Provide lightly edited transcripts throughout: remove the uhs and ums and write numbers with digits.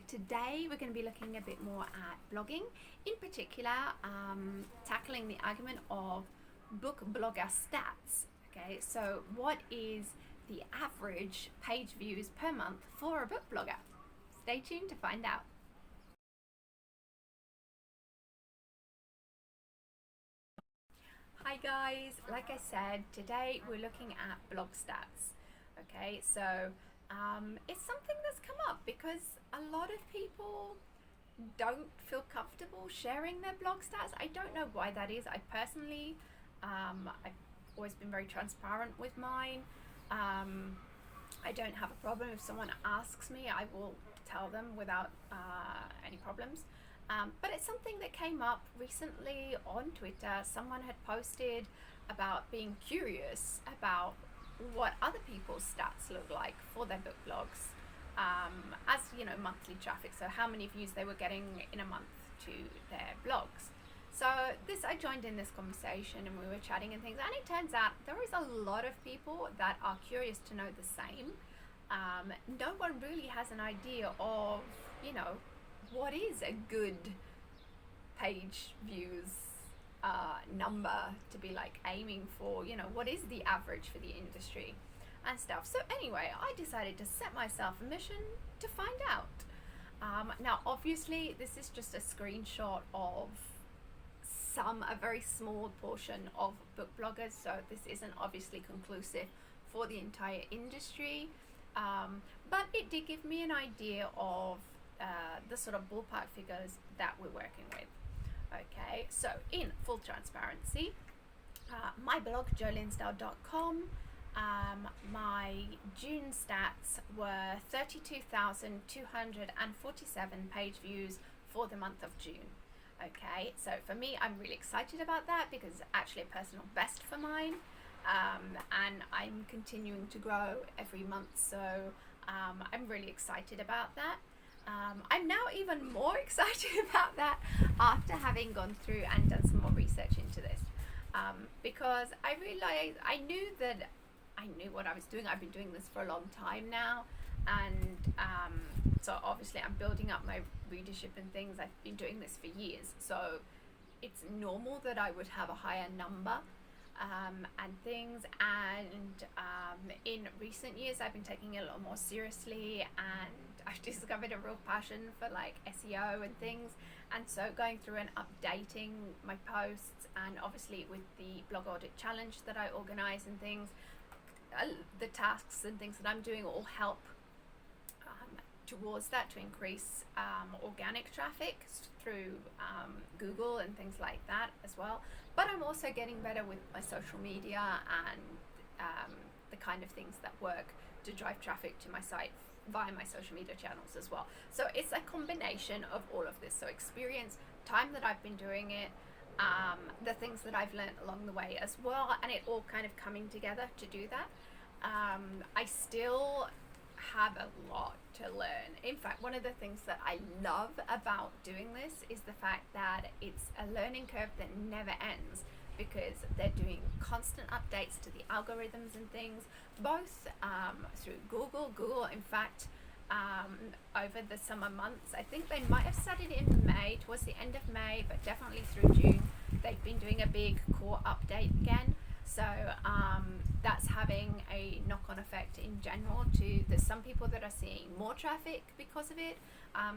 today we're going to be looking a bit more at blogging, in particular tackling the argument of book blogger stats. Okay, so what is the average page views per month for a book blogger? Stay tuned to find out. Hi guys, like I said, today we're looking at blog stats. Okay, so it's something that's come up because a lot of people don't feel comfortable sharing their blog stats. I don't know why that is. I personally, I've always been very transparent with mine. I don't have a problem if someone asks me. I will tell them without any problems. But it's something that came up recently on Twitter. Someone had posted about being curious about what other people's stats look like for their book blogs, as you know, monthly traffic. So how many views they were getting in a month to their blogs. So I joined in this conversation and we were chatting and things, and it turns out there is a lot of people that are curious to know the same. No one really has an idea of, you know, what is a good page views number to be like aiming for, you know, what is the average for the industry and stuff. So anyway, I decided to set myself a mission to find out. Now obviously this is just a screenshot of a very small portion of book bloggers, so this isn't obviously conclusive for the entire industry, but it did give me an idea of the sort of ballpark figures that we're working with. Okay, so in full transparency, my blog, linsdell.com, my June stats were 32,247 page views for the month of June. Okay, so for me, I'm really excited about that because it's actually a personal best for mine, and I'm continuing to grow every month, so I'm really excited about that. I'm now even more excited about that after having gone through and done some more research into this, because I realized I knew what I was doing. I've been doing this for a long time now, and so obviously I'm building up my readership and things. I've been doing this for years, so it's normal that I would have a higher number and things, and in recent years I've been taking it a lot more seriously, and I've discovered a real passion for like SEO and things, and so going through and updating my posts, and obviously with the blog audit challenge that I organize and things, the tasks and things that I'm doing all help towards that, to increase organic traffic through Google and things like that as well. But I'm also getting better with my social media and the kind of things that work to drive traffic to my site via my social media channels as well. So it's a combination of all of this. So experience, time that I've been doing it, the things that I've learned along the way as well, and it all kind of coming together to do that. I still have a lot to learn. In fact, one of the things that I love about doing this is the fact that it's a learning curve that never ends, because they're doing constant updates to the algorithms and things, both through Google. In fact, over the summer months, I think they might have started in May, towards the end of May, but definitely through June, they've been doing a big core update again. So that's having a knock-on effect in general too. There's some people that are seeing more traffic because of it,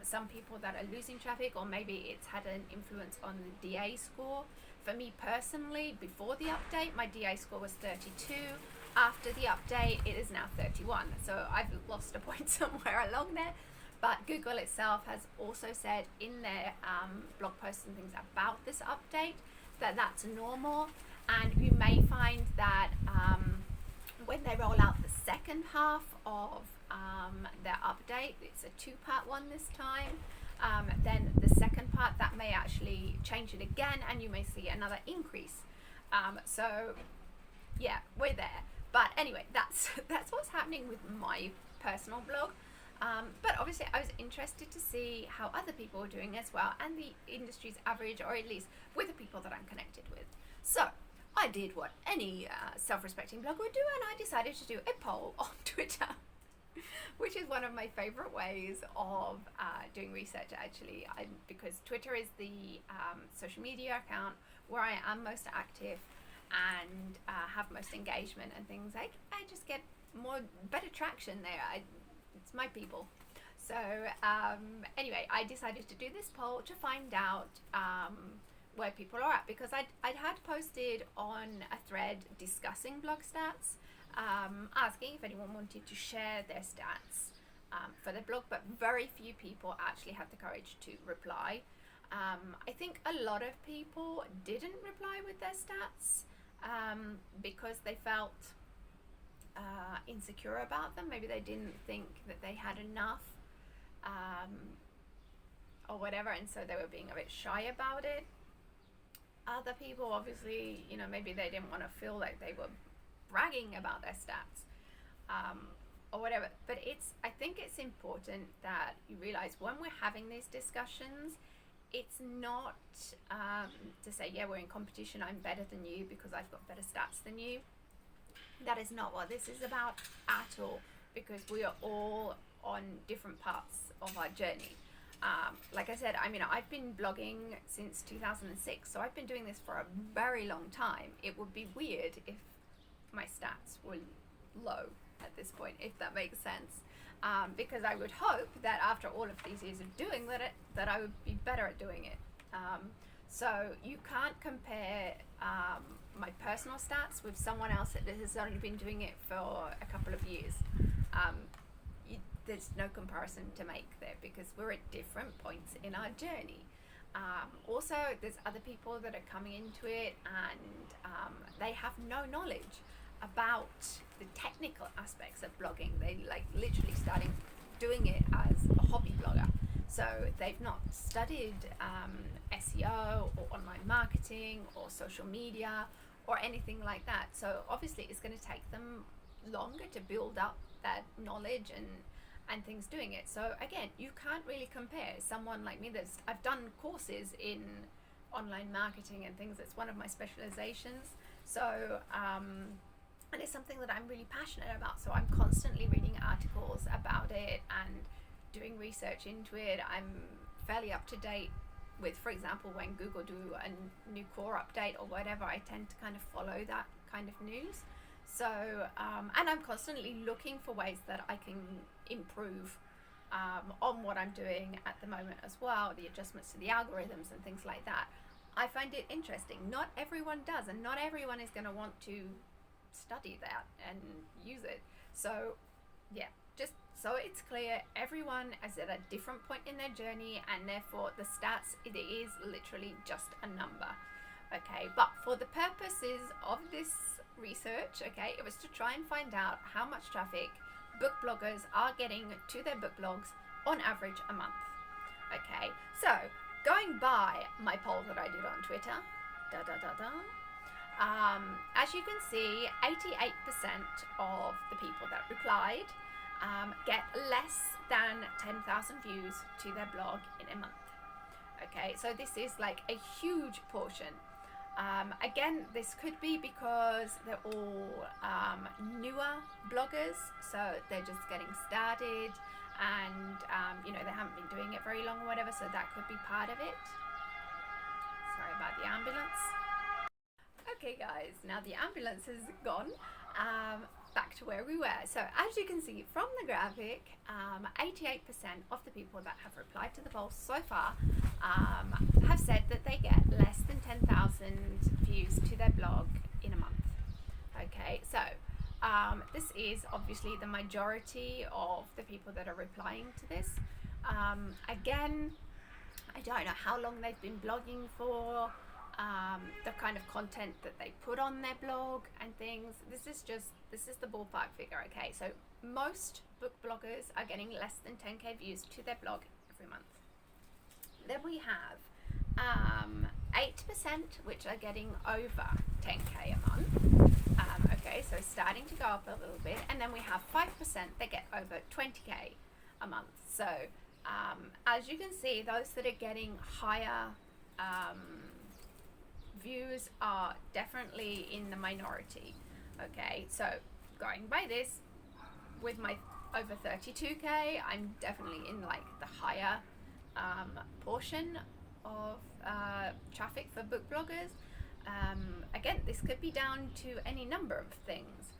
some people that are losing traffic, or maybe it's had an influence on the DA score. For me personally, before the update, my DA score was 32. After the update, it is now 31. So I've lost a point somewhere along there. But Google itself has also said in their blog posts and things about this update that that's normal. And you may find that when they roll out the second half of their update, it's a two-part one this time, then the second part, that may actually change it again, and you may see another increase. So yeah, we're there. But anyway, that's what's happening with my personal blog. But obviously I was interested to see how other people are doing as well, and the industry's average, or at least with the people that I'm connected with. So I did what any self-respecting blogger would do, and I decided to do a poll on Twitter. which is one of my favorite ways of doing research actually. Because Twitter is the social media account where I am most active and have most engagement and things. I just get better traction there. It's my people. So anyway, I decided to do this poll to find out where people are at, because I'd had posted on a thread discussing blog stats, asking if anyone wanted to share their stats for their blog, but very few people actually had the courage to reply. I think a lot of people didn't reply with their stats because they felt insecure about them. Maybe they didn't think that they had enough or whatever, and so they were being a bit shy about it. Other people, obviously, maybe they didn't want to feel like they were bragging about their stats or whatever. But I think it's important that you realize when we're having these discussions, it's not to say, yeah, we're in competition, I'm better than you because I've got better stats than you. That is not what this is about at all, because we are all on different parts of our journey. Like I said, I've been blogging since 2006, so I've been doing this for a very long time. It would be weird if my stats were low at this point, if that makes sense. Because I would hope that after all of these years of doing that I would be better at doing it. So you can't compare my personal stats with someone else that has only been doing it for a couple of years. There's no comparison to make there, because we're at different points in our journey. Also, there's other people that are coming into it and they have no knowledge about the technical aspects of blogging. They literally starting doing it as a hobby blogger. So they've not studied SEO or online marketing or social media or anything like that. So obviously it's going to take them longer to build up that knowledge and things doing it. So again, you can't really compare someone like me I've done courses in online marketing and things. It's one of my specializations. So and it's something that I'm really passionate about. So I'm constantly reading articles about it and doing research into it. I'm fairly up to date with, for example, when Google do a new core update or whatever, I tend to kind of follow that kind of news. So, and I'm constantly looking for ways that I can improve on what I'm doing at the moment as well, the adjustments to the algorithms and things like that. I find it interesting. Not everyone does, and not everyone is going to want to study that and use it. So, yeah, just so it's clear, everyone is at a different point in their journey, and therefore the stats, it is literally just a number. Okay, but for the purposes of this research, okay, it was to try and find out how much traffic book bloggers are getting to their book blogs on average a month. Okay, so going by my poll that I did on Twitter, as you can see, 88% of the people that replied get less than 10,000 views to their blog in a month. Okay, so this is like a huge portion. Again, this could be because they're all newer bloggers, so they're just getting started and they haven't been doing it very long or whatever, so that could be part of it. Sorry about the ambulance. Okay guys, now the ambulance has gone. Back to where we were. So as you can see from the graphic, 88% of the people that have replied to the poll so far have said that they get less than 10,000 views to their blog in a month. Okay, so this is obviously the majority of the people that are replying to this. Again, I don't know how long they've been blogging for, the kind of content that they put on their blog and things. This is the ballpark figure. Okay, so most book bloggers are getting less than 10k views to their blog every month. Then we have 8% which are getting over 10k a month. Okay, so starting to go up a little bit, and then we have 5% that get over 20k a month. So as you can see, those that are getting higher views are definitely in the minority. Okay, so going by this, with my over 32k. I'm definitely in like the higher portion of traffic for book bloggers. Again, this could be down to any number of things.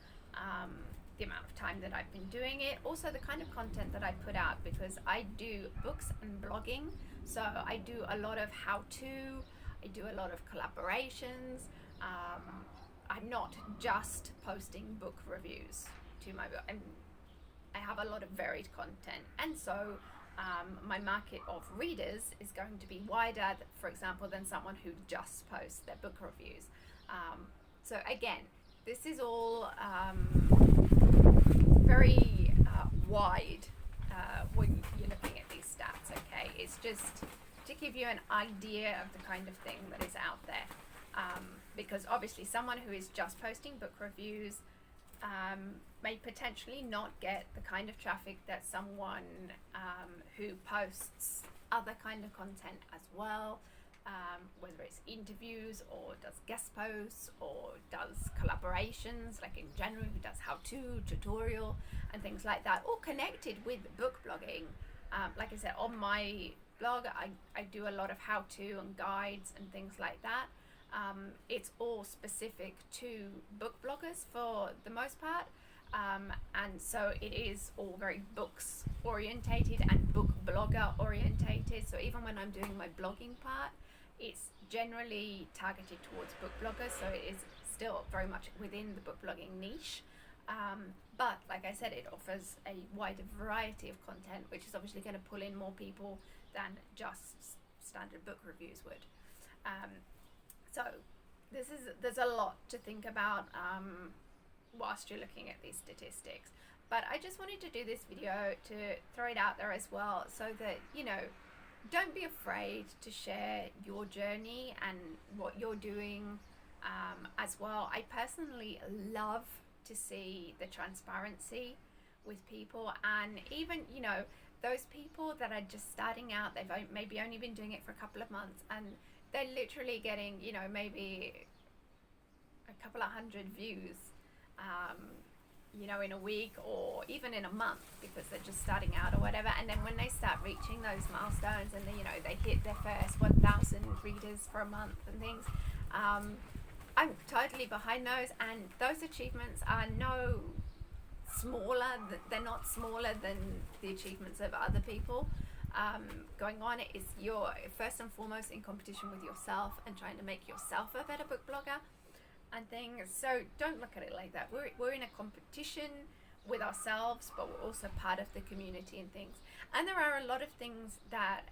The amount of time that I've been doing it, also the kind of content that I put out, because I do books and blogging, so I do a lot of how-to, I do a lot of collaborations. I'm not just posting book reviews to my book. I have a lot of varied content, and so my market of readers is going to be wider, for example, than someone who just posts their book reviews. So again, this is all very wide when you're looking at these stats, okay? It's just to give you an idea of the kind of thing that is out there. Because obviously someone who is just posting book reviews may potentially not get the kind of traffic that someone who posts other kind of content as well, whether it's interviews or does guest posts or does collaborations, like in general, who does how-to, tutorial and things like that, all connected with book blogging. Like I said, on my blog, I do a lot of how-to and guides and things like that. It's all specific to book bloggers for the most part, and so it is all very books orientated and book blogger orientated. So even when I'm doing my blogging part, it's generally targeted towards book bloggers, so it is still very much within the book blogging niche, but like I said, it offers a wider variety of content, which is obviously going to pull in more people than just standard book reviews would. So there's a lot to think about whilst you're looking at these statistics. But I just wanted to do this video to throw it out there as well, so that, you know, don't be afraid to share your journey and what you're doing as well. I personally love to see the transparency with people, and even, you know, those people that are just starting out, they've maybe only been doing it for a couple of months, and they're literally getting, you know, maybe a couple of hundred views, you know, in a week or even in a month, because they're just starting out or whatever. And then when they start reaching those milestones and then, you know, they hit their first 1,000 readers for a month and things, I'm totally behind those, and those achievements are no smaller, they're not smaller than the achievements of other people. Going on, is you're first and foremost in competition with yourself and trying to make yourself a better book blogger and things. So don't look at it like that. We're in a competition with ourselves, but we're also part of the community and things. And there are a lot of things that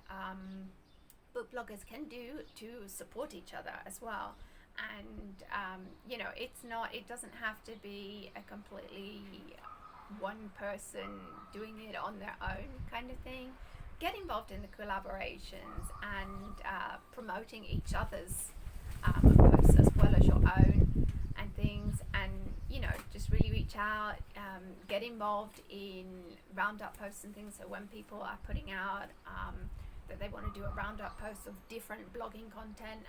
book bloggers can do to support each other as well. And you know, it doesn't have to be a completely one person doing it on their own kind of thing. Get involved in the collaborations and promoting each other's posts as well as your own and things, and, you know, just really reach out, get involved in roundup posts and things. So when people are putting out that they want to do a roundup post of different blogging content,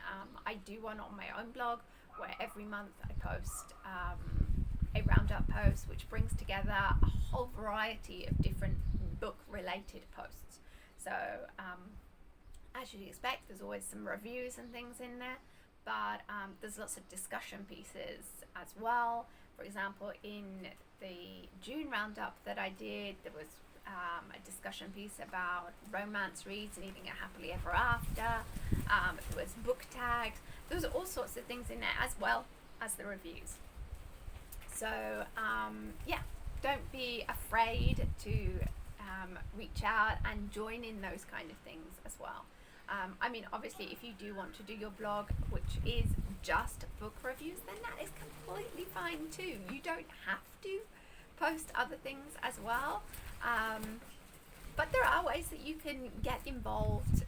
I do one on my own blog where every month I post a roundup post which brings together a whole variety of different book related posts. So as you'd expect, there's always some reviews and things in there, but there's lots of discussion pieces as well. For example, in the June roundup that I did, there was a discussion piece about romance reads and living a happily ever after. There was book tags. There was all sorts of things in there, as well as the reviews. So yeah, don't be afraid to reach out and join in those kind of things as well. I mean, obviously, if you do want to do your blog, which is just book reviews, then that is completely fine too. You don't have to post other things as well. But there are ways that you can get involved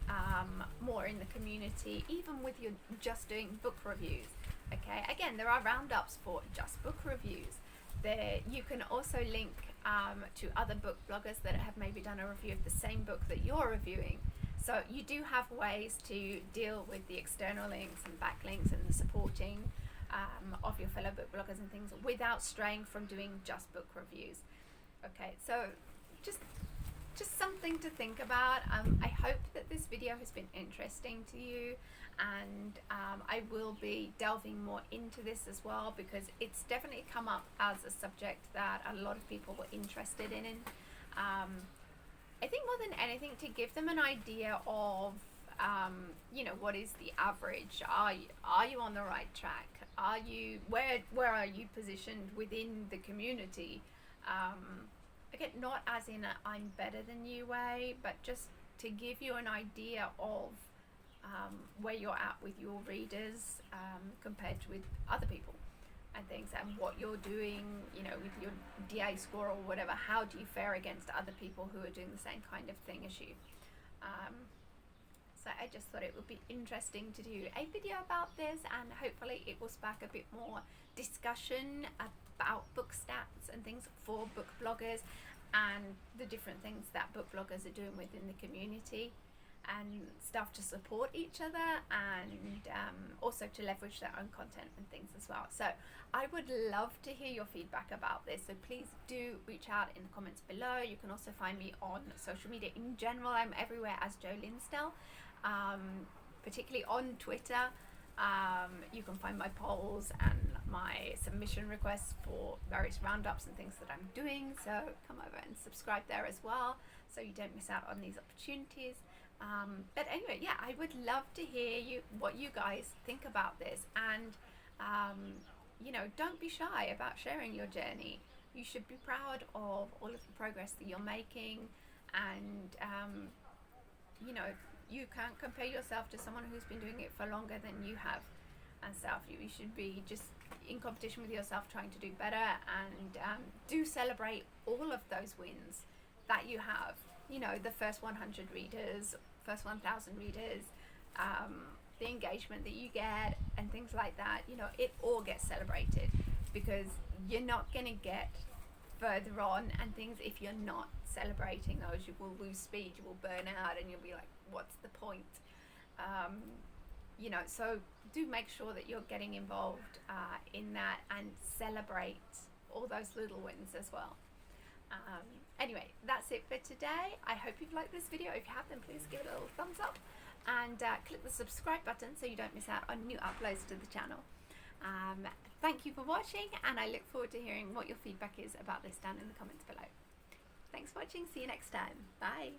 more in the community, even with your just doing book reviews. Okay, again, there are roundups for just book reviews. There, you can also link to other book bloggers that have maybe done a review of the same book that you're reviewing. So you do have ways to deal with the external links and backlinks and the supporting of your fellow book bloggers and things without straying from doing just book reviews. Okay, so just something to think about. I hope that this video has been interesting to you, and I will be delving more into this as well, because it's definitely come up as a subject that a lot of people were interested in. I think more than anything, to give them an idea of what is the average? Are you on the right track? Are you where are you positioned within the community? Again, not as in a I'm better than you way, but just to give you an idea of where you're at with your readers compared to with other people and things, and what you're doing, with your DA score or whatever. How do you fare against other people who are doing the same kind of thing as you? So I just thought it would be interesting to do a video about this, and hopefully it will spark a bit more discussion about book stats and things for book bloggers, and the different things that book bloggers are doing within the community, and stuff to support each other, and also to leverage their own content and things as well. So I would love to hear your feedback about this, so please do reach out in the comments below. You can also find me on social media in general. I'm everywhere as Jo Linsdell, particularly on Twitter. You can find my polls and my submission requests for various roundups and things that I'm doing, so come over and subscribe there as well, so you don't miss out on these opportunities. But anyway, yeah, I would love to hear what you guys think about this, and don't be shy about sharing your journey. You should be proud of all of the progress that you're making, and you can't compare yourself to someone who's been doing it for longer than you have, and stuff. You should be just in competition with yourself, trying to do better, and do celebrate all of those wins that you have. The first 100 readers, first 1,000 readers, the engagement that you get, and things like that. It all gets celebrated, because you're not going to get further on and things if you're not celebrating those. You will lose speed, you will burn out, and you'll be like, what's the point? So do make sure that you're getting involved in that, and celebrate all those little wins as well. Anyway, that's it for today. I hope you've liked this video. If you have, then please give it a little thumbs up, and click the subscribe button so you don't miss out on new uploads to the channel. Thank you for watching, and I look forward to hearing what your feedback is about this down in the comments below. Thanks for watching. See you next time. Bye.